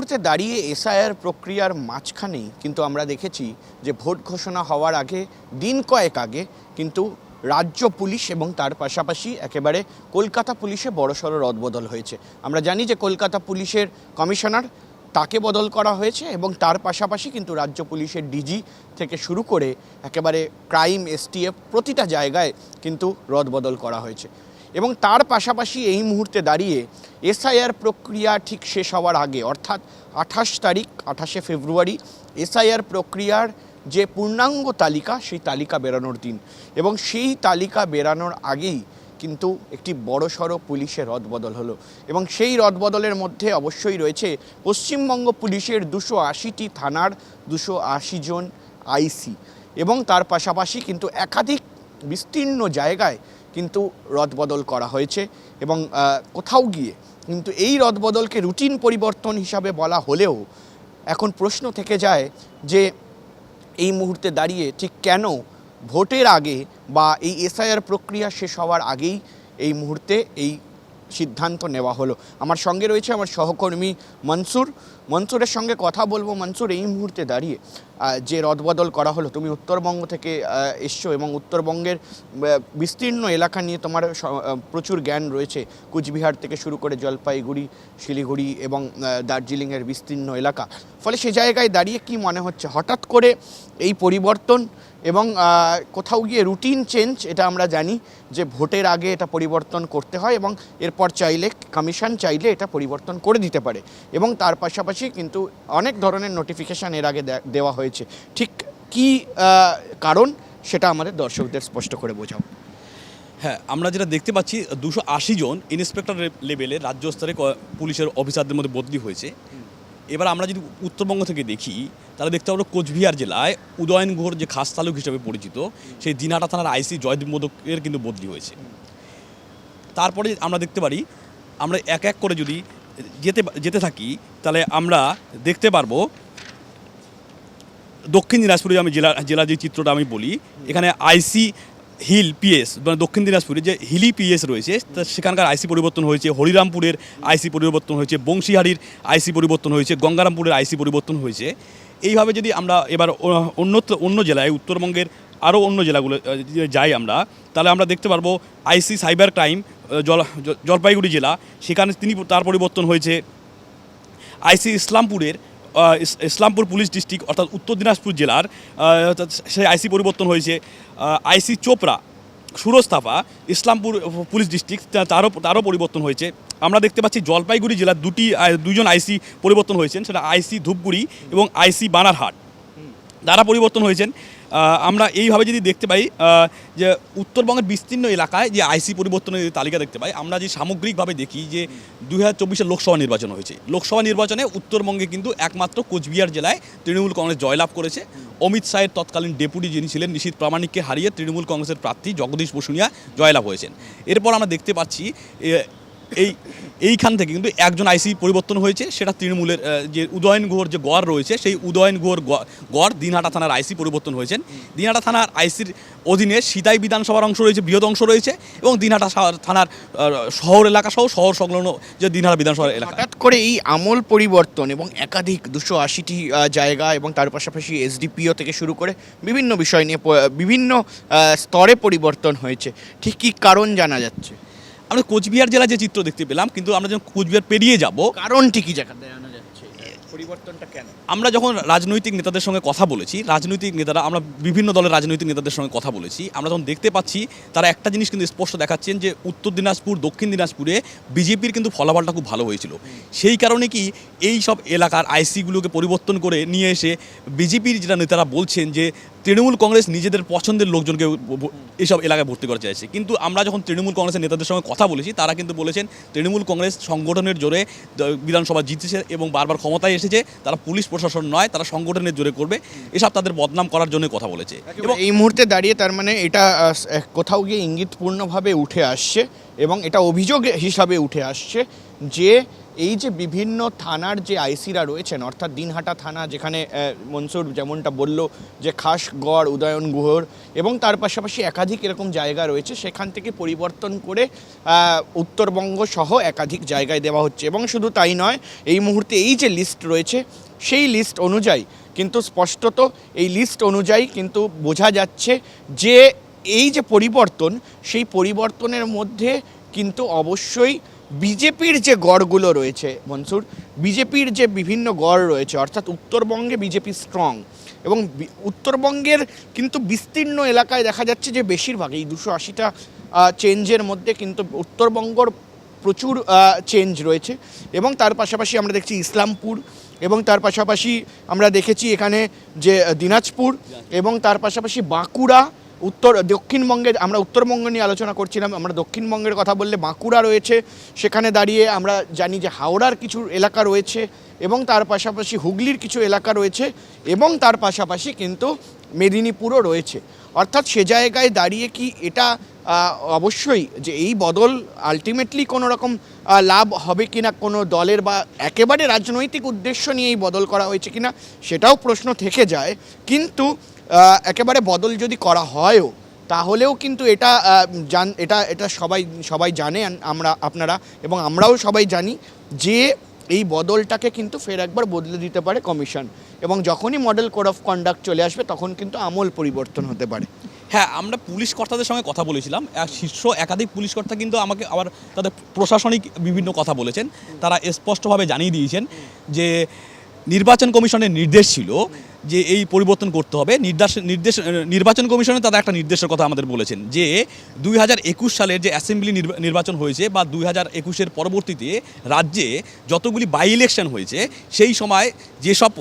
মুহূর্তে দাঁড়িয়ে এসআইআর প্রক্রিয়ার মাঝখানেই কিন্তু আমরা দেখেছি যে ভোট ঘোষণা হওয়ার আগে দিন কয়েক আগে কিন্তু রাজ্য পুলিশ এবং তার পাশাপাশি একেবারে কলকাতা পুলিশে বড়সড় রদবদল হয়েছে। আমরা জানি যে কলকাতা পুলিশের কমিশনার তাকে বদল করা হয়েছে এবং তার পাশাপাশি কিন্তু রাজ্য পুলিশের ডিজি থেকে শুরু করে একেবারে ক্রাইম এসটিএফ প্রতিটা জায়গায় কিন্তু রদবদল করা হয়েছে। এবং তার পাশাপাশি এই মুহূর্তে দাঁড়িয়ে এসআইআর প্রক্রিয়া ঠিক শেষ হওয়ার আগে অর্থাৎ 28 ফেব্রুয়ারি এসআইআর প্রক্রিয়ার যে পূর্ণাঙ্গ তালিকা সেই তালিকা বেরানোর দিন এবং সেই তালিকা বেরানোর আগেই কিন্তু একটি বড়সড় পুলিশের রদবদল হলো এবং সেই রদবদলের মধ্যে অবশ্যই রয়েছে পশ্চিমবঙ্গ পুলিশের 280টি থানার 280 জন আইসি এবং তার পাশাপাশি কিন্তু একাধিক বিস্তীর্ণ জায়গায় কিন্তু রদবদল করা হয়েছে এবং কোথাও গিয়ে কিন্তু এই রদবদলকে রুটিন পরিবর্তন হিসাবে বলা হলেও এখন প্রশ্ন থেকে যায় যে এই মুহূর্তে দাঁড়িয়ে ঠিক কেন ভোটের আগে বা এই এসআইআর প্রক্রিয়া শেষ হওয়ার আগেই এই মুহূর্তে এই সিদ্ধান্ত নেওয়া হলো। আমার সঙ্গে রয়েছে আমার সহকর্মী মনসুরের সঙ্গে কথা বলবো। মনসুর, এই মুহূর্তে দাঁড়িয়ে যে রদবদল করা হলো, তুমি উত্তরবঙ্গ থেকে এসছো এবং উত্তরবঙ্গের বিস্তীর্ণ এলাকা নিয়ে তোমার প্রচুর জ্ঞান রয়েছে, কুচবিহার থেকে শুরু করে জলপাইগুড়ি, শিলিগুড়ি এবং দার্জিলিংয়ের বিস্তীর্ণ এলাকা। ফলে সে জায়গায় দাঁড়িয়ে কি মনে হচ্ছে হঠাৎ করে এই পরিবর্তন এবং কোথাও গিয়ে রুটিন চেঞ্জ? এটা আমরা জানি যে ভোটের আগে এটা পরিবর্তন করতে হয় এবং এরপর চাইলে কমিশন চাইলে এটা পরিবর্তন করে দিতে পারে এবং তার পাশাপাশি কিন্তু অনেক ধরনের নোটিফিকেশান এর আগে দেওয়া হয়েছে। ঠিক কি কারণ সেটা আমাদের দর্শকদের স্পষ্ট করে বোঝাও। হ্যাঁ, আমরা যেটা দেখতে পাচ্ছি 280 জন ইন্সপেক্টর লেভেলে রাজ্য স্তরে পুলিশের অফিসারদের মধ্যে বদলি হয়েছে। এবার আমরা যদি উত্তরবঙ্গ থেকে দেখি তাহলে দেখতে পাবো কোচবিহার জেলায় উদয়ন গুহর যে খাস তালুক হিসেবে পরিচিত সেই দিনহাটা থানার আইসি জয়দীপ মোদকের কিন্তু বদলি হয়েছে। তারপরে আমরা দেখতে পারি, আমরা এক এক করে যদি যেতে থাকি তাহলে আমরা দেখতে পারবো দক্ষিণ দিনাজপুরে আমি জেলা যে চিত্রটা আমি বলি, এখানে আইসি হিল পিএস মানে দক্ষিণ দিনাজপুরে যে হিলি পিএস রয়েছে সেখানকার আইসি পরিবর্তন হয়েছে, হরিরামপুরের আইসি পরিবর্তন হয়েছে, বংশীহারির আইসি পরিবর্তন হয়েছে, গঙ্গারামপুরের আইসি পরিবর্তন হয়েছে। এইভাবে যদি আমরা এবার অন্য জেলায় উত্তরবঙ্গের আরও অন্য জেলাগুলো যাই আমরা, তাহলে আমরা দেখতে পারবো আইসি সাইবার ক্রাইম জলপাইগুড়ি জেলা, সেখানে তার পরিবর্তন হয়েছে। আইসি ইসলামপুর পুলিশ ডিস্ট্রিক্ট অর্থাৎ উত্তর দিনাজপুর জেলার সেই আইসি পরিবর্তন হয়েছে। আইসি চোপড়া সুরস্তাফা ইসলামপুর পুলিশ ডিস্ট্রিক্ট তারও পরিবর্তন হয়েছে। আমরা দেখতে পাচ্ছি জলপাইগুড়ি জেলার দুজন আইসি পরিবর্তন হয়েছেন, সেটা আইসি ধূপগুড়ি এবং আইসি বানারহাট, তারা পরিবর্তন হয়েছেন। আমরা এইভাবে যদি দেখতে পাই যে উত্তরবঙ্গের বিস্তীর্ণ এলাকায় যে আইসি পরিবর্তনের তালিকা দেখতে পাই, আমরা যে সামগ্রিকভাবে দেখি যে 2024 লোকসভা নির্বাচন হয়েছে। লোকসভা নির্বাচনে উত্তরবঙ্গে কিন্তু একমাত্র কোচবিহার জেলায় তৃণমূল কংগ্রেস জয়লাভ করেছে। অমিত শাহের তৎকালীন ডেপুটি যিনি ছিলেন নিশীথ প্রামাণিককে হারিয়ে তৃণমূল কংগ্রেসের প্রার্থী জগদীশ বসুনিয়া জয়লাভ হয়েছেন। এরপর আমরা দেখতে পাচ্ছি এইখান থেকে কিন্তু একজন আইসি পরিবর্তন হয়েছে, সেটা তৃণমূলের যে উদয়ন গুহর যে গড় রয়েছে সেই উদয়ন গুহর গড় দিনহাটা থানার আইসি পরিবর্তন হয়েছেন। দিনহাটা থানার আইসির অধীনে সিতাই বিধানসভার অংশ রয়েছে, বৃহৎ অংশ রয়েছে এবং দিনহাটা থানার শহর এলাকা সহ শহর সংলগ্ন যে দিনহাটা বিধানসভার এলাকা। হঠাৎ করে এই আমূল পরিবর্তন এবং একাধিক 280টি জায়গা এবং তার পাশাপাশি এসডিপিও থেকে শুরু করে বিভিন্ন বিষয় নিয়ে বিভিন্ন স্তরে পরিবর্তন হয়েছে, ঠিক কী কারণ জানা যাচ্ছে? আমরা কোচবিহার জেলায় যে চিত্র দেখতে পেলাম, কিন্তু আমরা যখন কোচবিহার পেরিয়ে যাব কারণটি কি জায়গা জানা যাচ্ছে, পরিবর্তনটা কেন? আমরা যখন রাজনৈতিক নেতাদের সঙ্গে কথা বলেছি, রাজনৈতিক নেতারা আমরা বিভিন্ন দলের রাজনৈতিক নেতাদের সঙ্গে কথা বলেছি, আমরা যখন দেখতে পাচ্ছি তারা একটা জিনিস কিন্তু স্পষ্ট দেখাচ্ছেন যে উত্তর দিনাজপুর দক্ষিণ দিনাজপুরে বিজেপির কিন্তু ফলাফলটা খুব ভালো হয়েছিল। সেই কারণে কি এই সব এলাকার আইসিগুলোকে পরিবর্তন করে নিয়ে এসে বিজেপির যেটা নেতারা বলছেন যে তৃণমূল কংগ্রেস নিজেদের পছন্দের লোকজনকে এইসব এলাকায় ভর্তি করতে চাইছে। কিন্তু আমরা যখন তৃণমূল কংগ্রেসের নেতাদের সঙ্গে কথা বলেছি তারা কিন্তু বলেছেন তৃণমূল কংগ্রেস সংগঠনের জোরে বিধানসভা জিতেছে এবং বারবার ক্ষমতায় এসেছে, তারা পুলিশ প্রশাসন নয়, তারা সংগঠনের জোরে করবে, এসব তাদের বদনাম করার জন্য কথা বলেছে। এবং এই মুহূর্তে দাঁড়িয়ে তার মানে এটা কোথাও গিয়ে ইঙ্গিতপূর্ণভাবে উঠে আসছে এবং এটা অভিযোগ হিসাবে উঠে আসছে যে এই যে বিভিন্ন থানার যে আইসিরা রয়েছেন, অর্থাৎ দিনহাটা থানা যেখানে মনসুর যেমনটা বলল যে খাসগড়, উদয়ন গুহর এবং তার পাশাপাশি একাধিক এরকম জায়গা রয়েছে, সেখান থেকে পরিবর্তন করে উত্তরবঙ্গ সহ একাধিক জায়গায় দেওয়া হচ্ছে। এবং শুধু তাই নয়, এই মুহূর্তে এই যে লিস্ট রয়েছে সেই লিস্ট অনুযায়ী কিন্তু স্পষ্টত এই লিস্ট অনুযায়ী কিন্তু বোঝা যাচ্ছে যে এই যে পরিবর্তন, সেই পরিবর্তনের মধ্যে কিন্তু অবশ্যই বিজেপির যে গড়গুলো রয়েছে মনসুর, বিজেপির যে বিভিন্ন গড় রয়েছে, অর্থাৎ উত্তরবঙ্গে বিজেপি স্ট্রং এবং উত্তরবঙ্গের কিন্তু বিস্তীর্ণ এলাকায় দেখা যাচ্ছে যে বেশিরভাগ এই 280টা চেঞ্জের মধ্যে কিন্তু উত্তরবঙ্গর প্রচুর চেঞ্জ রয়েছে। এবং তার পাশাপাশি আমরা দেখছি ইসলামপুর, এবং তার পাশাপাশি আমরা দেখেছি এখানে যে দিনাজপুর, এবং তার পাশাপাশি বাঁকুড়া, দক্ষিণবঙ্গে আমরা উত্তরবঙ্গ নিয়ে আলোচনা করছিলাম, আমরা দক্ষিণবঙ্গের কথা বললে বাঁকুড়া রয়েছে, সেখানে দাঁড়িয়ে আমরা জানি যে হাওড়ার কিছু এলাকা রয়েছে, এবং তার পাশাপাশি হুগলির কিছু এলাকা রয়েছে, এবং তার পাশাপাশি কিন্তু মেদিনীপুরও রয়েছে। অর্থাৎ সে জায়গায় দাঁড়িয়ে কি এটা অবশ্যই যে এই বদল আলটিমেটলি কোনো রকম লাভ হবে কিনা কোনো দলের, বা একেবারে রাজনৈতিক উদ্দেশ্য নিয়ে এই বদল করা হয়েছে কিনা সেটাও প্রশ্ন থেকে যায়। কিন্তু একেবারে বদল যদি করা হয়ও তাহলেও কিন্তু এটা এটা সবাই জানে, আপনারা এবং আমরাও সবাই জানি যে এই বদলটাকে কিন্তু ফের একবার বদলে দিতে পারে কমিশন, এবং যখনই মডেল কোড অফ কন্ডাক্ট চলে আসবে তখন কিন্তু আমূল পরিবর্তন হতে পারে। হ্যাঁ, আমরা পুলিশ কর্তাদের সঙ্গে কথা বলেছিলাম, শীর্ষ একাধিক পুলিশ কর্তা কিন্তু আমাকে আবার তাদের প্রশাসনিক বিভিন্ন কথা বলেছেন। তারা স্পষ্টভাবে জানিয়ে দিয়েছেন যে নির্বাচন কমিশনের নির্দেশ ছিল যে এই পরিবর্তন করতে হবে। নির্বাচন কমিশনে তারা একটা নির্দেশের কথা আমাদের বলেছেন যে 2021 সালের যে অ্যাসেম্বলি নির্বাচন হয়েছে বা 2021-এর পরবর্তীতে রাজ্যে যতগুলি বাই ইলেকশন হয়েছে সেই সময় যেসব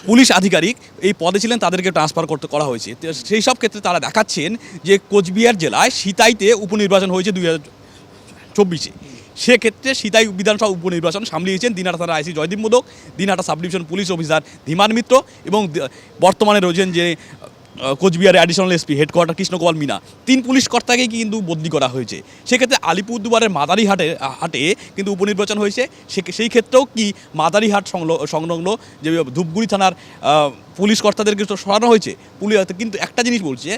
পুলিশ আধিকারিক এই পদে ছিলেন তাদেরকে ট্রান্সফার করা হয়েছে। সেই সব ক্ষেত্রে তারা দেখাচ্ছেন যে কোচবিহার জেলায় সিতাইতে উপনির্বাচন হয়েছে 2024-এ, সেক্ষেত্রে সিতাই বিধানসভা উপনির্বাচন সামলিয়েছেন দিনহাটা থানার IC Joydeep Modak, Dinhata sub division police officer Dhiman Mitra, এবং বর্তমানে রয়েছেন যে কোচবিহারের additional SP headquarter Krishnagopal Meena. 3 police কর্তাকেই কিন্তু বদলি করা হয়েছে। সেক্ষেত্রে আলিপুরদুয়ারের মাদারিহাটে কিন্তু উপনির্বাচন হয়েছে, সেই ক্ষেত্রেও কি মাদারিহাট সংলগ্ন যে ধূপগুড়ি থানার পুলিশ কর্তাদেরকে তো সরানো হয়েছে। কিন্তু একটা জিনিস বলছে,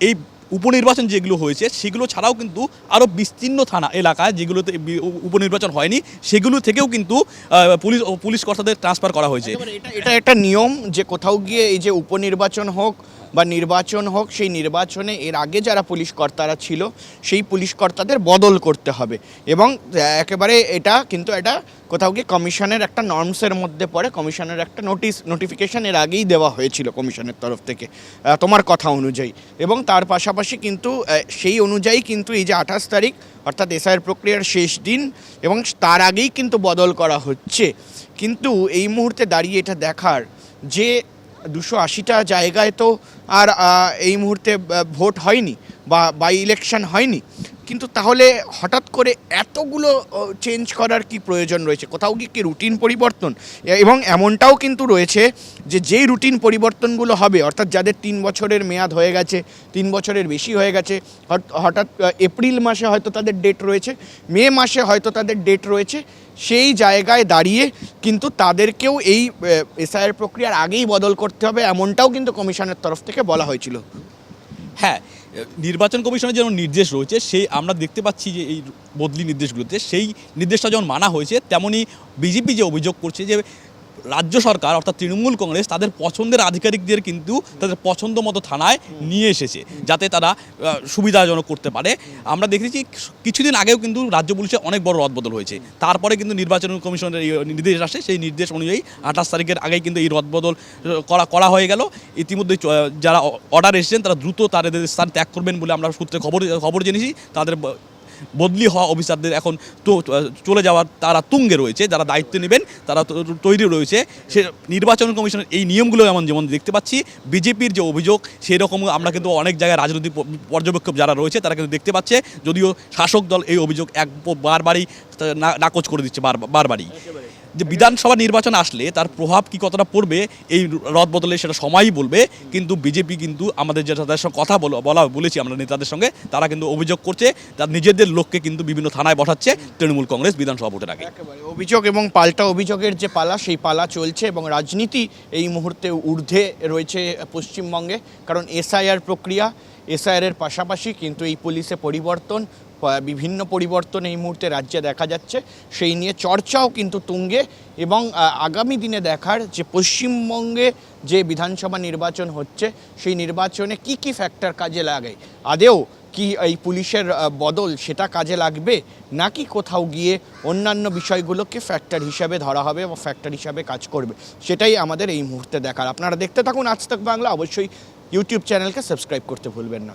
এই উপনির্বাচন যেগুলো হয়েছে সেগুলো ছাড়াও কিন্তু আরও বিস্তীর্ণ থানা এলাকায় যেগুলোতে উপনির্বাচন হয়নি সেগুলো থেকেও কিন্তু পুলিশ কর্তাদের ট্রান্সফার করা হয়েছে। এটা একটা নিয়ম যে কোথাও গিয়ে এই যে উপনির্বাচন হোক বা নির্বাচন হোক, সেই নির্বাচনে এর আগে যারা পুলিশ কর্তারা ছিল সেই পুলিশ কর্তাদের বদল করতে হবে, এবং একেবারে এটা কোথাও গিয়ে কমিশনের একটা নর্মসের মধ্যে পড়ে। কমিশনের একটা নোটিফিকেশন এর আগেই দেওয়া হয়েছিল কমিশনের তরফ থেকে তোমার কথা অনুযায়ী, এবং তার পাশাপাশি কিন্তু সেই অনুযায়ী কিন্তু এই যে 28 তারিখ অর্থাৎ এসআইআর প্রক্রিয়ার শেষ দিন, এবং তার আগেই কিন্তু বদল করা হচ্ছে। কিন্তু এই মুহূর্তে দাঁড়িয়ে এটা দেখার যে 280টা জায়গায় তো আর এই মুহূর্তে ভোট হয়নি বা বাই ইলেকশন হয়নি, কিন্তু তাহলে হঠাৎ করে এতগুলো চেঞ্জ করার কি প্রয়োজন রয়েছে? কোথাও কি রুটিন পরিবর্তন, এবং এমনটাও কিন্তু রয়েছে যে যেই রুটিন পরিবর্তনগুলো হবে, অর্থাৎ যাদের 3 বছরের মেয়াদ হয়ে গেছে, 3 বছরের বেশি হয়ে গেছে, হঠাৎ এপ্রিল মাসে হয়তো তাদের ডেট রয়েছে, মে মাসে হয়তো তাদের ডেট রয়েছে, সেই জায়গায় দাঁড়িয়ে কিন্তু তাদেরকেও এই এসআইআর প্রক্রিয়ার আগেই বদল করতে হবে, এমনটাও কিন্তু কমিশনের তরফ থেকে বলা হয়েছিল। হ্যাঁ, নির্বাচন কমিশনের যেমন নির্দেশ রয়েছে সেই আমরা দেখতে পাচ্ছি যে এই বদলি নির্দেশগুলোতে সেই নির্দেশটা যেমন মানা হয়েছে, তেমনই বিজেপি যে অভিযোগ করছে যে রাজ্য সরকার অর্থাৎ তৃণমূল কংগ্রেস তাদের পছন্দের আধিকারিকদের কিন্তু তাদের পছন্দ মতো থানায় নিয়ে এসেছে যাতে তারা সুবিধাজনক করতে পারে। আমরা দেখেছি কিছুদিন আগেও কিন্তু রাজ্য পুলিশে অনেক বড় রদবদল হয়েছে, তারপরে কিন্তু নির্বাচন কমিশনের নির্দেশ আসে, সেই নির্দেশ অনুযায়ী 28 তারিখের আগেই কিন্তু এই রদবদল করা হয়ে গেল। ইতিমধ্যে যারা অর্ডার এসেছেন তারা দ্রুত তাদের স্থান ত্যাগ করবেন বলে আমরা সূত্রে খবর জেনেছি। তাদের বদলি হওয়া অফিসারদের এখন তো চলে যাওয়ার তারা তুঙ্গে রয়েছে, যারা দায়িত্ব নেবেন তারা তৈরি রয়েছে। সে নির্বাচন কমিশনের এই নিয়মগুলো যেমন দেখতে পাচ্ছি, বিজেপির যে অভিযোগ সেই রকম আমরা কিন্তু অনেক জায়গায় রাজনৈতিক পর্যবেক্ষক যারা রয়েছে তারা কিন্তু দেখতে পাচ্ছে, যদিও শাসক দল এই অভিযোগ বারবারই নাকচ করে দিচ্ছে বারবারই। যে বিধানসভা নির্বাচন আসলে তার প্রভাব কি কতটা পড়বে এই রদ বদলে সেটা সময়ই বলবে। কিন্তু বিজেপি কিন্তু আমাদের যে তাদের সঙ্গে কথা বলেছি আমরা নেতাদের সঙ্গে, তারা কিন্তু অভিযোগ করছে তার নিজেদের লোককে কিন্তু বিভিন্ন থানায় বসাচ্ছে তৃণমূল কংগ্রেস বিধানসভা ভোটের আগে। একেবারে অভিযোগ এবং পাল্টা অভিযোগের যে পালা, সেই পালা চলছে এবং রাজনীতি এই মুহূর্তে ঊর্ধ্বে রয়েছে পশ্চিমবঙ্গে। কারণ এসআইআর প্রক্রিয়া, এসআইআরের পাশাপাশি কিন্তু এই পুলিশে পরিবর্তন, বিভিন্ন পরিবর্তন এই মুহূর্তে রাজ্যে দেখা যাচ্ছে, সেই নিয়ে চর্চাও কিন্তু তুঙ্গে। এবং আগামী দিনে দেখার যে পশ্চিমবঙ্গে যে বিধানসভা নির্বাচন হচ্ছে, সেই নির্বাচনে কি কি ফ্যাক্টর কাজে লাগে, আদেও কি এই পুলিশের বদল সেটা কাজে লাগবে, নাকি কোথাও গিয়ে অন্যান্য বিষয়গুলোকে ফ্যাক্টর হিসাবে ধরা হবে বা ফ্যাক্টর হিসাবে কাজ করবে, সেটাই আমাদের এই মুহূর্তে দেখার। আপনারা দেখতে থাকুন আজ তাক বাংলা, অবশ্যই ইউটিউব চ্যানেলকে সাবস্ক্রাইব করতে ভুলবেন না।